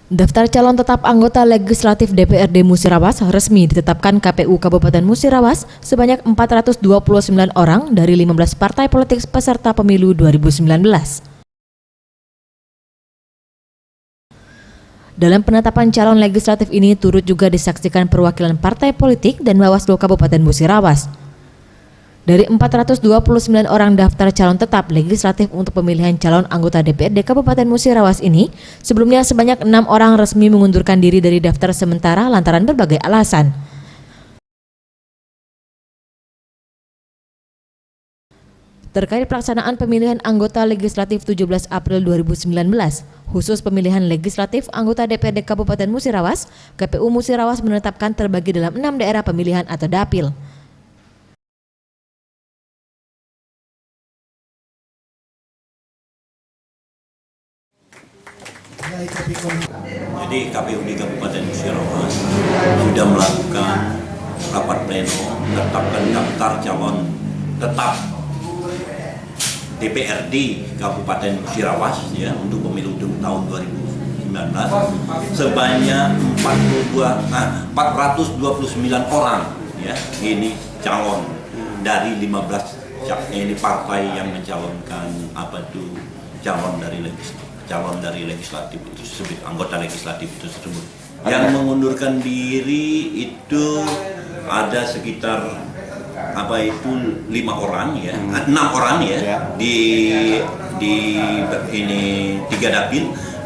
Daftar calon tetap anggota legislatif DPRD Musirawas resmi ditetapkan KPU Kabupaten Musirawas sebanyak 429 orang dari 15 partai politik peserta pemilu 2019. Dalam penetapan calon legislatif ini turut juga disaksikan perwakilan partai politik dan Bawaslu Kabupaten Musirawas. Dari 429 orang daftar calon tetap legislatif untuk pemilihan calon anggota DPRD Kabupaten Musirawas ini, sebelumnya sebanyak 6 orang resmi mengundurkan diri dari daftar sementara lantaran berbagai alasan. Terkait pelaksanaan pemilihan anggota legislatif 17 April 2019, khusus pemilihan legislatif anggota DPRD Kabupaten Musirawas, KPU Musirawas menetapkan terbagi dalam 6 daerah pemilihan atau dapil. Jadi KPU di Kabupaten Musirawas sudah melakukan rapat pleno menetapkan daftar calon tetap DPRD Kabupaten Musirawas ya untuk pemilu tahun 2019 sebanyak 429 orang ya, ini calon dari 15 ini partai yang mencalonkan calon dari legislatif itu tersebut, anggota legislatif itu tersebut. Yang mengundurkan diri itu ada sekitar 5 orang ya, 6 orang ya, di ini 3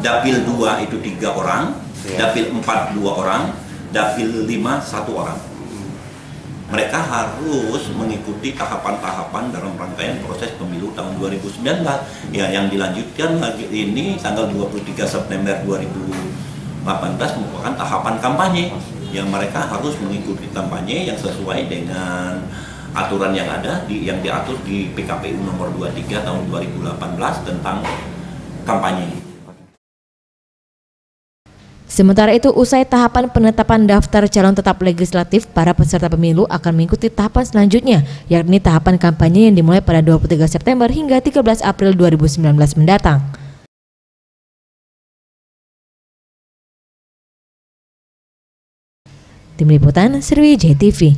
dapil 2 itu 3 orang, dapil 4 2 orang, dapil 5 1 orang. Mereka harus mengikuti tahapan-tahapan dalam rangkaian proses pemilu tahun 2019 ya, yang dilanjutkan lagi ini tanggal 23 September 2018 merupakan tahapan kampanye yang mereka harus mengikuti kampanye yang sesuai dengan aturan yang ada yang diatur di PKPU nomor 23 tahun 2018 tentang kampanye. Sementara itu, usai tahapan penetapan daftar calon tetap legislatif, para peserta pemilu akan mengikuti tahapan selanjutnya, yakni tahapan kampanye yang dimulai pada 23 September hingga 13 April 2019 mendatang. Tim Liputan Sriwijaya TV.